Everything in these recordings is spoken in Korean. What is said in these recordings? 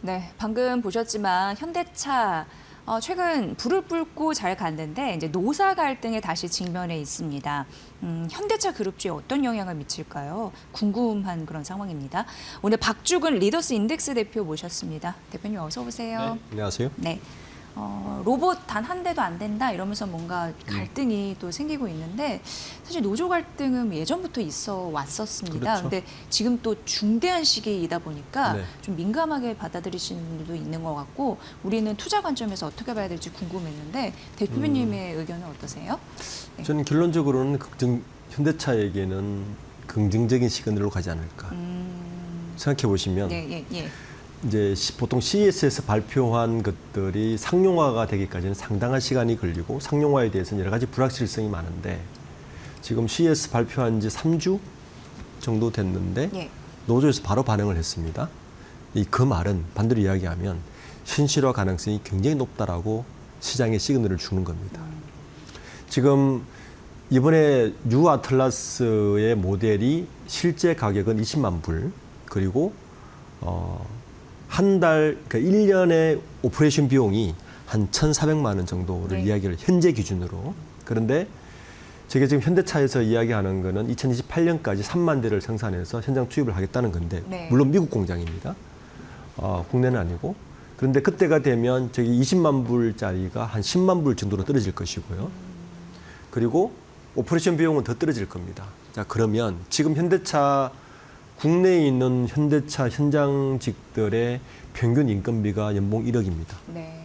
네, 방금 보셨지만 현대차 최근 불을 뿜고 잘 갔는데 이제 노사 갈등에 다시 직면해 있습니다. 현대차 그룹주에 어떤 영향을 미칠까요? 궁금한 그런 상황입니다. 오늘 박주근 리더스 인덱스 대표 모셨습니다. 대표님 어서 오세요. 네, 안녕하세요. 네. 로봇 단 한 대도 안 된다 이러면서 뭔가 갈등이 또 생기고 있는데 사실 노조 갈등은 예전부터 있어 왔었습니다. 그렇죠. 근데 지금 또 중대한 시기이다 보니까 네. 좀 민감하게 받아들이시는 분들도 있는 것 같고 우리는 투자 관점에서 어떻게 봐야 될지 궁금했는데 대표님의 의견은 어떠세요? 네. 저는 결론적으로는 현대차에게는 긍정적인 시그널로 가지 않을까 생각해 보시면 예. 이제 보통 CES에서 발표한 것들이 상용화가 되기까지는 상당한 시간이 걸리고 상용화에 대해서는 여러 가지 불확실성이 많은데 지금 CES 발표한 지 3주 정도 됐는데 예. 노조에서 바로 반응을 했습니다. 그 말은 반대로 이야기하면 현실화 가능성이 굉장히 높다라고 시장에 시그널을 주는 겁니다. 지금 이번에 뉴 아틀라스의 모델이 실제 가격은 20만 불 그리고 한 달, 그러니까 1년의 오퍼레이션 비용이 한 1,400만 원 정도를 네. 이야기를 현재 기준으로. 그런데 제가 지금 현대차에서 이야기하는 거는 2028년까지 3만 대를 생산해서 현장 투입을 하겠다는 건데 네. 물론 미국 공장입니다. 국내는 아니고. 그런데 그때가 되면 저기 20만 불짜리가 한 10만 불 정도로 떨어질 것이고요. 그리고 오퍼레이션 비용은 더 떨어질 겁니다. 자, 그러면 지금 현대차 국내에 있는 현대차 현장직들의 평균 인건비가 연봉 1억입니다. 네.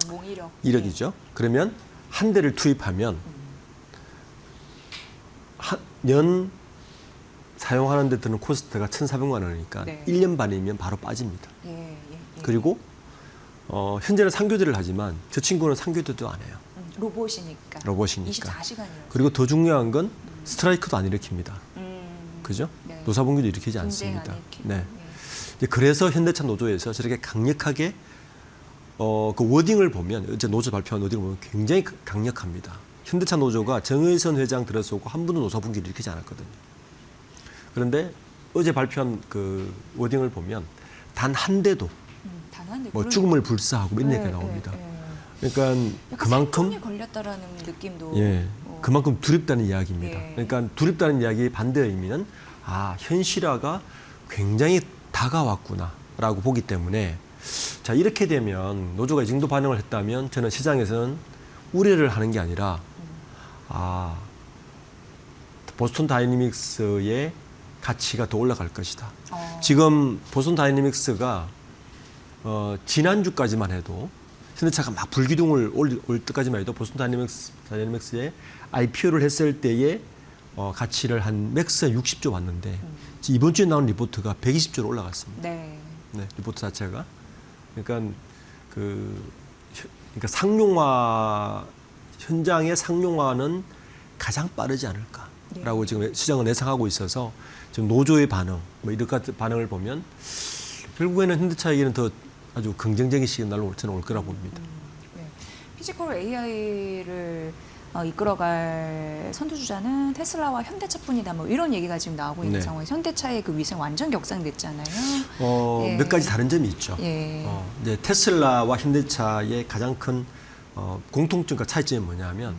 연봉 1억. 1억이죠. 그러면 한 대를 투입하면 년 사용하는 데 드는 코스트가 1,400만 원이니까 네. 1년 반이면 바로 빠집니다. 예. 그리고 현재는 상교대를 하지만 저 친구는 상교대도 안 해요. 로봇이니까. 로봇이니까. 24시간이요. 그리고 더 중요한 건 스트라이크도 안 일으킵니다. 그죠? 네. 노사분규도 일으키지 분쟁 않습니다. 안 일으키고. 네. 예. 이제 그래서 현대차 노조에서 저렇게 강력하게 그 워딩을 보면 어제 노조 발표한 워딩을 보면 굉장히 강력합니다. 현대차 노조가 정의선 회장 들어서고 한 번도 노사 분규를 일으키지 않았거든요. 그런데 어제 발표한 그 워딩을 보면 단 한 대도 단 한 대. 뭐 죽음을 불사하고 몇 얘기가 나옵니다. 그러니까 약간 그만큼 생존이 걸렸다라는 느낌도. 예, 그만큼 두렵다는 이야기입니다. 예. 그러니까 두렵다는 이야기의 반대 의미는 현실화가 굉장히 다가왔구나라고 보기 때문에 자 이렇게 되면 노조가 이 정도 반응을 했다면 저는 시장에서는 우려를 하는 게 아니라 보스턴 다이내믹스의 가치가 더 올라갈 것이다. 지금 보스턴 다이내믹스가 지난주까지만 해도 현대차가 막 불기둥을 올 때까지만 해도 보스턴 다이내믹스의 IPO를 했을 때의 가치를 한 맥스가 60조 왔는데 이번 주에 나온 리포트가 120조로 올라갔습니다. 네. 네, 리포트 자체가 그러니까 그러니까 상용화 현장의 상용화는 가장 빠르지 않을까라고 지금 시장은 예상하고 있어서 지금 노조의 반응 뭐 이런 같은 반응을 보면 결국에는 현대차에게는 더 아주 긍정적인 시그널로 저는 올 거라고 봅니다. 네. 피지컬 AI를 이끌어갈 선두주자는 테슬라와 현대차뿐이다. 뭐 이런 얘기가 지금 나오고 있는 네. 상황에서 현대차의 그 위상 완전 격상됐잖아요. 예. 몇 가지 다른 점이 있죠. 예. 이제 테슬라와 현대차의 가장 큰 공통점과 차이점이 뭐냐면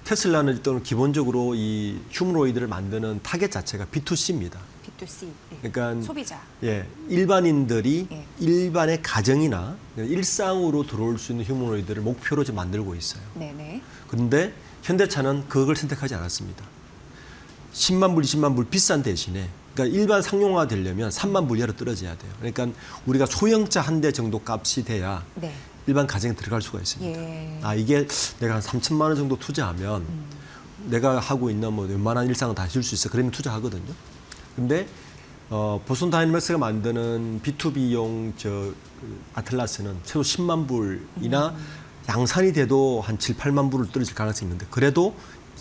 테슬라는 일단 기본적으로 이 휴머노이드를 만드는 타겟 자체가 B2C입니다. B2C. 예. 그러니까 소비자. 일반인들이 예. 일반의 가정이나 일상으로 들어올 수 있는 휴머노이드를 목표로 지금 만들고 있어요. 네네. 그런데 현대차는 그걸 선택하지 않았습니다. 10만 불, 20만 불 비싼 대신에 그러니까 일반 상용화 되려면 3만 불 이하로 떨어져야 돼요. 그러니까 우리가 소형차 한 대 정도 값이 돼야 네. 일반 가정에 들어갈 수가 있습니다. 예. 이게 내가 한 3천만 원 정도 투자하면 내가 하고 있는 뭐 웬만한 일상을 다 해줄 수 있어. 그러면 투자하거든요. 근데 보스턴 다이내믹스가 만드는 B2B용 아틀라스는 최소 10만 불이나 양산이 돼도 한 7, 8만 불을 떨어질 가능성이 있는데 그래도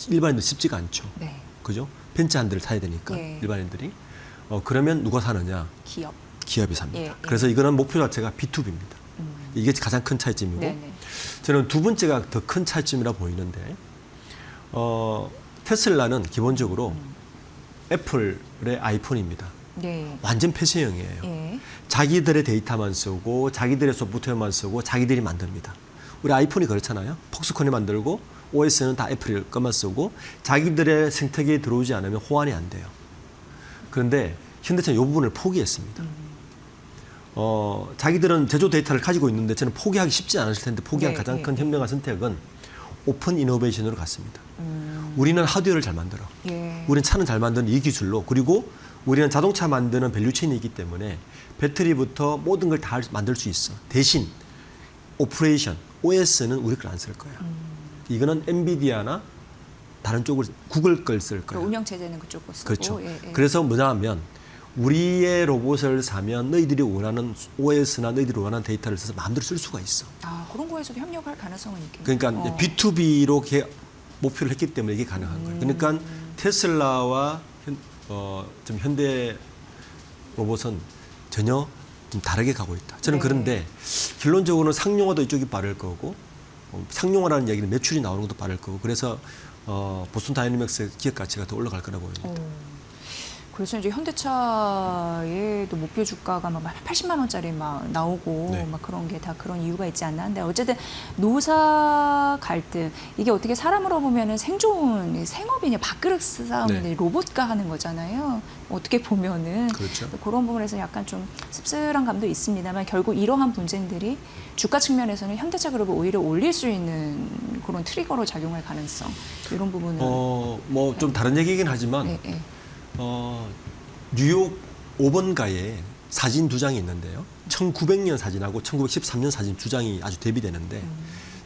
일반인들 쉽지가 않죠. 네. 그죠? 벤츠 한 대를 사야 되니까 예. 일반인들이. 그러면 누가 사느냐? 기업. 기업이 삽니다. 예, 예. 그래서 이거는 목표 자체가 B2B입니다. 이게 가장 큰 차이점이고 네네. 저는 두 번째가 더 큰 차이점이라 보이는데 테슬라는 기본적으로 애플의 아이폰입니다. 네. 완전 폐쇄형이에요. 예. 자기들의 데이터만 쓰고 자기들의 소프트웨어만 쓰고 자기들이 만듭니다. 우리 아이폰이 그렇잖아요. 폭스콘이 만들고 OS는 다 애플이 것만 쓰고 자기들의 생태계에 들어오지 않으면 호환이 안 돼요. 그런데 현대차는 이 부분을 포기했습니다. 자기들은 제조 데이터를 가지고 있는데 저는 포기하기 쉽지 않으실 텐데 포기한 네, 가장 큰 네. 현명한 선택은 오픈 이노베이션으로 갔습니다. 우리는 하드웨어를 잘 만들어. 예. 우리는 차는 잘 만드는 이 기술로, 그리고 우리는 자동차 만드는 밸류체인이 있기 때문에 배터리부터 모든 걸 다 만들 수 있어. 대신 오퍼레이션, OS는 우리 걸 안 쓸 거야. 이거는 엔비디아나 다른 쪽을 구글 걸 쓸 거야. 운영 체제는 그쪽 거 쓰고. 그렇죠. 예, 예. 그래서 뭐냐 하면 우리의 로봇을 사면 너희들이 원하는 OS나 너희들이 원하는 데이터를 써서 마음대로 쓸 수가 있어. 아, 그런 거에서도 협력할 가능성은 있겠네요. 그러니까 이제 B2B로 목표를 했기 때문에 이게 가능한 거예요. 그러니까 테슬라와 좀 현대 로봇은 전혀 좀 다르게 가고 있다. 저는 네. 그런데 결론적으로는 상용화도 이쪽이 빠를 거고 상용화라는 얘기는 매출이 나오는 것도 빠를 거고 그래서 보스턴 다이내믹스의 기업 가치가 더 올라갈 거라고 보입니다. 그래서 이제 현대차의 또 목표 주가가 막 80만 원짜리 막 나오고 네. 막 그런 게 다 그런 이유가 있지 않나. 근데 어쨌든 노사 갈등 이게 어떻게 사람으로 보면은 생존 생업이냐 밥그릇 싸움인데 네. 로봇과 하는 거잖아요. 어떻게 보면은 그렇죠. 그런 부분에서 약간 좀 씁쓸한 감도 있습니다만 결국 이러한 분쟁들이 주가 측면에서는 현대차 그룹을 오히려 올릴 수 있는 그런 트리거로 작용할 가능성 이런 부분은 뭐 좀 다른 얘기긴 하지만 네, 네. 뉴욕 5번가에 사진 두 장이 있는데요. 1900년 사진하고 1913년 사진 두 장이 아주 대비되는데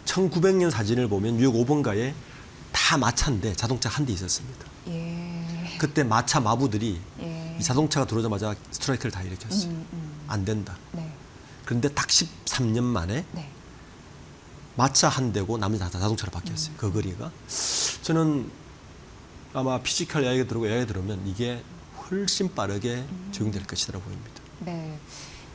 1900년 사진을 보면 뉴욕 5번가에 다 마차인데 자동차 한 대 있었습니다. 예. 그때 마차 마부들이 예. 이 자동차가 들어오자마자 스트라이크를 다 일으켰어요. 안 된다. 네. 그런데 딱 13년 만에 네. 마차 한 대고 나머지 다 자동차로 바뀌었어요. 그 거리가. 저는 아마 피지컬 이야기 들으면 이게 훨씬 빠르게 적용될 것이라고 보입니다. 네.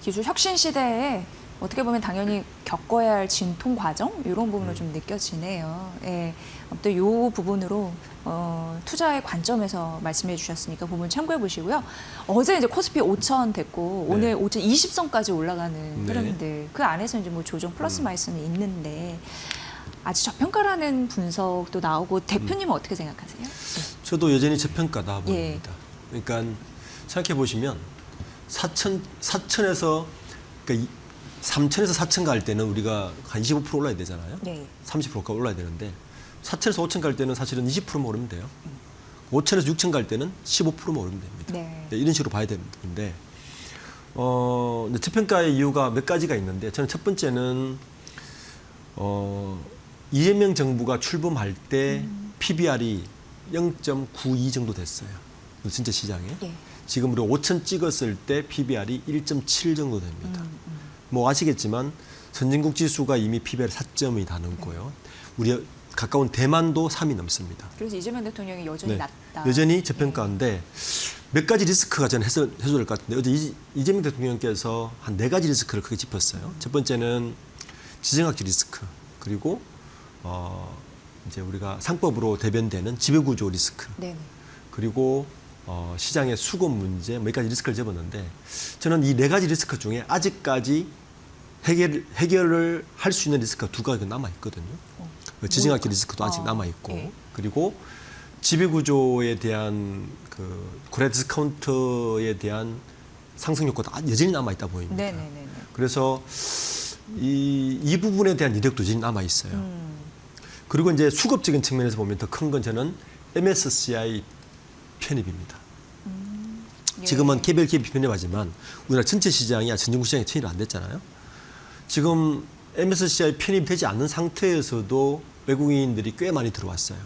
기술 혁신 시대에 어떻게 보면 당연히 겪어야 할 진통 과정 이런 부분으로 좀 느껴지네요. 예. 또 이 부분으로 투자의 관점에서 말씀해 주셨으니까 부분 참고해 보시고요. 어제 이제 코스피 5,000 됐고 네. 오늘 5,020선까지 올라가는 네. 흐름들 그 안에서 이제 뭐 조정 플러스 마이너스는 있는데 아직 저평가라는 분석도 나오고 대표님은 어떻게 생각하세요? 저도 여전히 저평가다 예. 보입니다. 그러니까 생각해 보시면 4천에서 그러니까 3천에서 4천 갈 때는 우리가 한 25% 올라야 되잖아요. 네. 30%가 올라야 되는데 4천에서 5천 갈 때는 사실은 20%만 오르면 돼요. 5천에서 6천 갈 때는 15%만 오르면 됩니다. 네. 이런 식으로 봐야 되는데 이제 저평가의 이유가 몇 가지가 있는데 저는 첫 번째는 이재명 정부가 출범할 때 PBR이 0.92 정도 됐어요. 진짜 시장에. 예. 지금 우리 5천 찍었을 때 PBR이 1.7 정도 됩니다. 뭐 아시겠지만 선진국 지수가 이미 PBR 4점이 다 넘고요. 우리 가까운 대만도 3이 넘습니다. 그래서 이재명 대통령이 여전히 네. 낮다. 여전히 저평가인데 몇 가지 리스크가 저는 해소될 것 같은데 어제 이재명 대통령께서 한 4가지 리스크를 크게 짚었어요. 첫 번째는 지정학적 리스크 그리고 이제 우리가 상법으로 대변되는 지배구조 리스크 네. 그리고 시장의 수급 문제 몇 가지 리스크를 접었는데 저는 이 4가지 리스크 중에 아직까지 해결을 할 수 있는 리스크가 2가지가 남아 있거든요. 지정학적 리스크도 아직 남아 있고 예. 그리고 지배구조에 대한 그 고래 디스카운트에 대한 상승 효과도 여전히 남아 있다 보입니다. 네네네. 그래서 이 부분에 대한 이력도 여전히 남아 있어요. 그리고 이제 수급적인 측면에서 보면 더 큰 건 저는 MSCI 편입입니다. 예. 지금은 개별 기업이 편입하지만 우리나라 전체 시장이 선진국 시장에 편입이 안 됐잖아요. 지금 MSCI 편입이 되지 않는 상태에서도 외국인들이 꽤 많이 들어왔어요.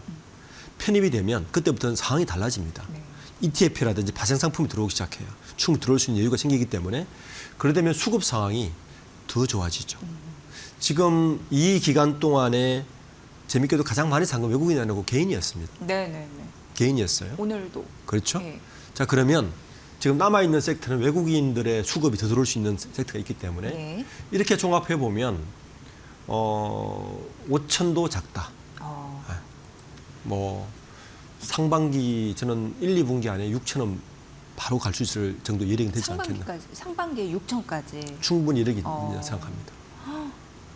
편입이 되면 그때부터는 상황이 달라집니다. 네. ETF라든지 파생 상품이 들어오기 시작해요. 충분히 들어올 수 있는 여유가 생기기 때문에 그러다면 수급 상황이 더 좋아지죠. 지금 이 기간 동안에 재밌게도 가장 많이 산 건 외국인이 아니고 개인이었습니다. 네네네. 개인이었어요. 오늘도. 그렇죠? 예. 자, 그러면 지금 남아있는 섹터는 외국인들의 수급이 더 들어올 수 있는 섹터가 있기 때문에 예. 이렇게 종합해 보면 5천도 작다. 뭐 상반기 저는 1, 2분기 안에 6천원 바로 갈 수 있을 정도 여력이 되지 않겠나. 상반기에 6천까지. 충분히 여력이 생각합니다.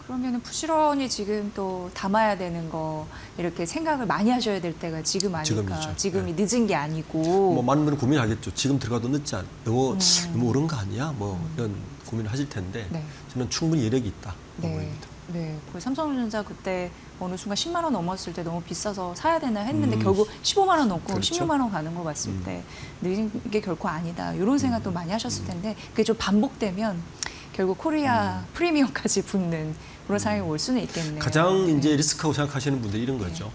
그러면은 부지런히 지금 또 담아야 되는 거 이렇게 생각을 많이 하셔야 될 때가 지금 아닐까. 지금이죠. 지금이 네. 늦은 게 아니고. 뭐 많은 분은 고민하겠죠. 지금 들어가도 늦지 않. 너무 오른 거 아니야? 뭐 이런 고민을 하실 텐데 네. 저는 충분히 여력이 있다. 네. 보입니다. 네. 그 삼성전자 그때 어느 순간 10만 원 넘었을 때 너무 비싸서 사야 되나 했는데 결국 15만 원 넘고 그렇죠. 16만 원 가는 거 봤을 때 늦은 게 결코 아니다. 이런 생각도 많이 하셨을 텐데 그게 좀 반복되면 결국 코리아 프리미엄까지 붙는 그런 상황이 올 수는 있겠네요. 가장 네. 이제 리스크하고 생각하시는 분들이 이런 거죠.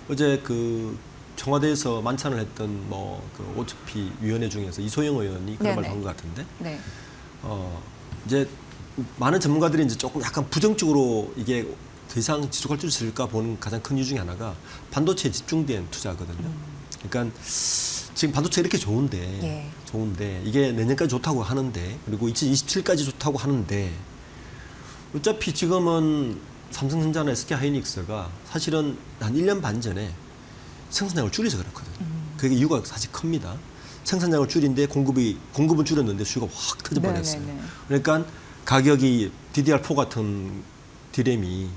어제 그 청와대에서 만찬을 했던 그 OHP 위원회 중에서 이소영 의원이 그런 말을 한 것 같은데, 네. 이제 많은 전문가들이 이제 조금 약간 부정적으로 이게 더 이상 지속할 수 있을까 보는 가장 큰 이유 중에 하나가 반도체에 집중된 투자거든요. 그러니까 지금 반도체 이렇게 좋은데, 이게 내년까지 좋다고 하는데, 그리고 2027까지 좋다고 하는데, 어차피 지금은 삼성전자나 SK하이닉스가 사실은 한 1년 반 전에 생산량을 줄여서 그렇거든요. 그게 이유가 사실 큽니다. 생산량을 줄인데 공급은 줄였는데 수요가 확 터져버렸어요. 그러니까 가격이 DDR4 같은 디램이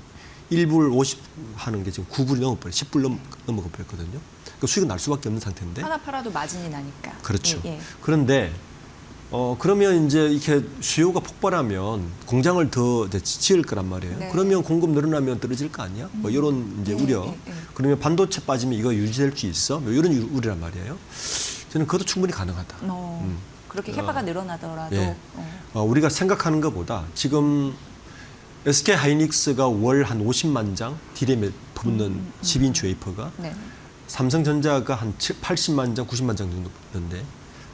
1불 50 하는 게 지금 9불이 넘어버려요. 10불 넘어버렸거든요. 그러니까 수익은 날 수밖에 없는 상태인데. 하나 팔아도 마진이 나니까. 그렇죠. 그런데 그러면 이제 이렇게 수요가 폭발하면 공장을 더 지을 거란 말이에요. 네. 그러면 공급 늘어나면 떨어질 거 아니야? 뭐 이런 이제 우려. 그러면 반도체 빠지면 이거 유지될 수 있어? 뭐 이런 우려란 말이에요. 저는 그것도 충분히 가능하다. 그렇게 캐파가 늘어나더라도. 예. 우리가 생각하는 것보다 지금 SK 하이닉스가 월 한 50만 장 디램에 붙는 10인치 웨이퍼가 삼성전자가 한 80만 장, 90만 장 정도 붙는데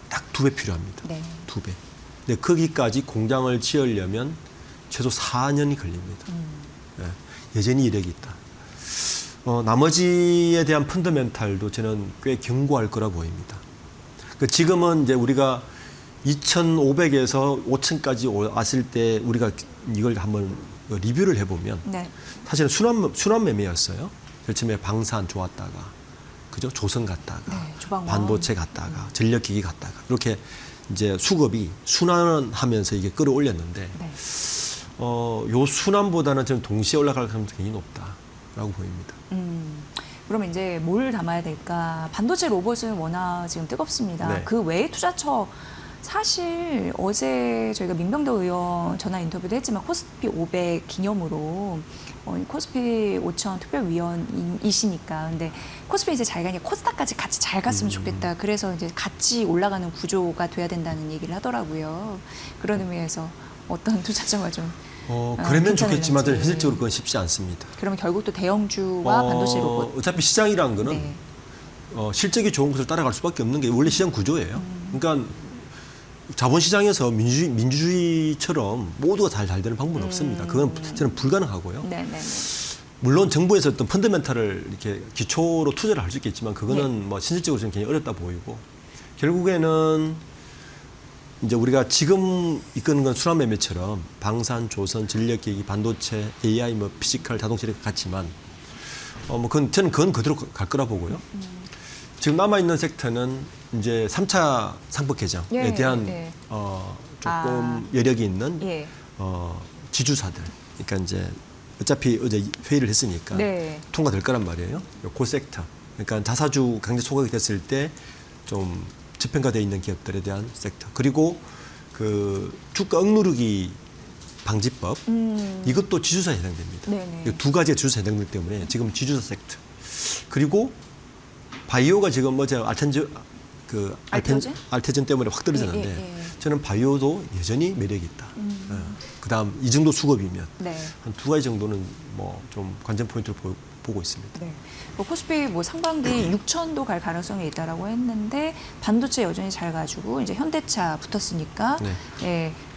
딱 2배 필요합니다. 2배. 근데 거기까지 공장을 지으려면 최소 4년이 걸립니다. 여전히 이력이 있다. 나머지에 대한 펀더멘탈도 저는 꽤 견고할 거라 보입니다. 지금은 이제 우리가 2,500에서 5,000까지 왔을 때 우리가 이걸 한번 리뷰를 해보면 사실은 순환 매매였어요. 제일 처음에 방산 좋았다가 그죠? 조선 갔다가 반도체 갔다가 전력기기 갔다가 이렇게 이제 수급이 순환하면서 이게 끌어올렸는데 요 순환보다는 저는 동시에 올라갈 가능성이 굉장히 높다라고 보입니다. 그러면 이제 뭘 담아야 될까? 반도체 로봇은 워낙 지금 뜨겁습니다. 그 외에 투자처 사실 어제 저희가 민병도 의원 전화 인터뷰도 했지만 코스피 500 기념으로 코스피 5천 특별위원이시니까 근데 코스피 이제 자기가 이제 코스닥까지 같이 잘 갔으면 좋겠다. 그래서 이제 같이 올라가는 구조가 돼야 된다는 얘기를 하더라고요. 그런 의미에서 어떤 투자처가 좀 그러면 좋겠지만 현실적으로 그건 쉽지 않습니다. 그러면 결국 또 대형주와 반도체 로봇. 어차피 시장이라는 거는 실적이 좋은 것을 따라갈 수밖에 없는 게 원래 시장 구조예요. 그러니까 자본시장에서 민주주의처럼 모두가 잘 되는 방법은 없습니다. 그건 저는 불가능하고요. 물론 정부에서 어떤 펀더멘탈을 이렇게 기초로 투자를 할 수 있겠지만 그거는 뭐 실질적으로 좀 굉장히 어렵다 보이고 결국에는 이제 우리가 지금 이끄는 건 순환 매매처럼 방산, 조선, 전력기기, 반도체, AI, 뭐 피지컬, 자동차 이렇게 같지만 저는 그건 그대로 갈 거라 보고요. 지금 남아 있는 섹터는 이제 3차 상법 개정에 대한 조금 여력이 있는 지주사들. 그러니까 이제 어차피 어제 회의를 했으니까 통과될 거란 말이에요. 그 섹터. 그러니까 자사주 강제 소각이 됐을 때 좀 저평가되어 있는 기업들에 대한 섹터. 그리고 그 주가 억누르기 방지법 이것도 지주사에 해당됩니다. 두 가지가 지주사에 해당되기 때문에 지금 지주사 섹터. 그리고 바이오가 지금 어제 알테전 때문에 확 떨어졌는데 저는 바이오도 여전히 매력이 있다. 그다음 이 정도 수급이면 한 두 가지 정도는 뭐 좀 관전 포인트를 보고 있습니다. 코스피 뭐 상반기 6천도 갈 가능성이 있다라고 했는데 반도체 여전히 잘 가지고 이제 현대차 붙었으니까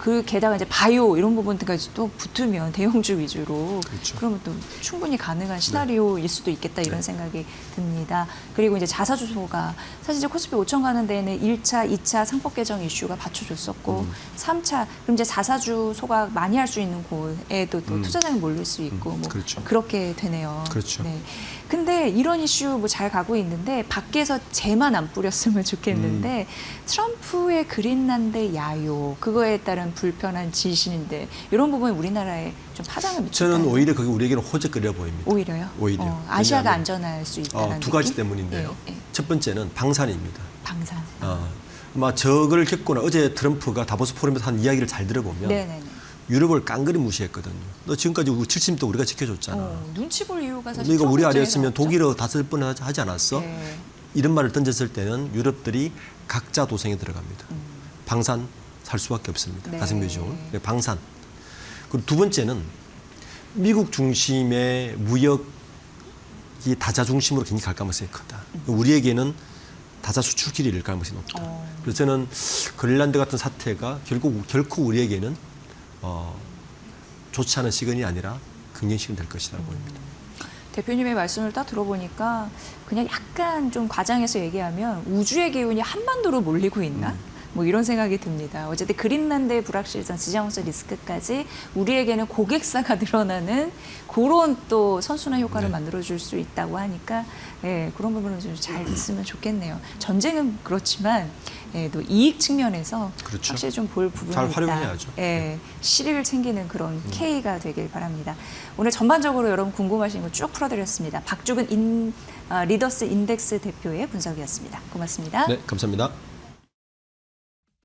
그 게다가 이제 바이오 이런 부분까지 또 붙으면 대형주 위주로 그렇죠. 그러면 또 충분히 가능한 시나리오일 수도 있겠다 이런 생각이 듭니다. 그리고 이제 자사주소가 사실 이제 코스피 5천 가는 데에는 1차, 2차 상법 개정 이슈가 받쳐줬었고 3차 그럼 이제 자사주 소각 많이 할 수 있는 곳에도 또 투자자가 몰릴 수 있고 뭐 그렇죠. 그렇게 되네요. 그렇죠. 네. 근데 이런 이슈 뭐 잘 가고 있는데 밖에서 재만 안 뿌렸으면 좋겠는데 트럼프의 그린란드 야요 그거에 따른 불편한 지신인데 이런 부분이 우리나라에 좀 파장을 미칠까요? 저는 오히려 그게 우리에게는 호재거리라 보입니다. 오히려요? 오히려. 아시아가 왜냐하면, 안전할 수 있다는 두 가지 느낌? 때문인데요. 예, 예. 첫 번째는 방산입니다. 방산. 아마 저걸 겪거나 어제 트럼프가 다보스 포럼에서 한 이야기를 잘 들어보면 네네네. 유럽을 깡그리 무시했거든요. 너 지금까지 70도 우리가 지켜줬잖아. 눈치 볼 이유가 사실 너희가 우리 트럼프 아래였으면 없죠? 독일어 다쓸 뻔 하지 않았어? 네. 이런 말을 던졌을 때는 유럽들이 각자 도생에 들어갑니다. 방산 살 수밖에 없습니다. 네. 가성비죠. 방산. 그리고 두 번째는 미국 중심의 무역이 다자 중심으로 굉장히 갈 가능성이 크다. 우리에게는 다자 수출길이 일 가능성이 높다. 그래서 저는 그린란드 같은 사태가 결코 우리에게는 좋지 않은 시간이 아니라 굉장히 시간 될 것이다 보입니다. 대표님의 말씀을 딱 들어보니까 그냥 약간 좀 과장해서 얘기하면 우주의 기운이 한반도로 몰리고 있나? 뭐 이런 생각이 듭니다. 어쨌든 그린란드의 불확실성, 지정학적 리스크까지 우리에게는 고객사가 늘어나는 그런 또 선순환 효과를 만들어줄 수 있다고 하니까 예, 그런 부분은 좀 잘 됐으면 좋겠네요. 전쟁은 그렇지만 예, 또 이익 측면에서 그렇죠. 확실히 좀 볼 부분이 잘 있다. 활용해야죠. 예, 실익을 챙기는 그런 K가 되길 바랍니다. 오늘 전반적으로 여러분 궁금하신 거 쭉 풀어드렸습니다. 박주근 리더스 인덱스 대표의 분석이었습니다. 고맙습니다. 네, 감사합니다.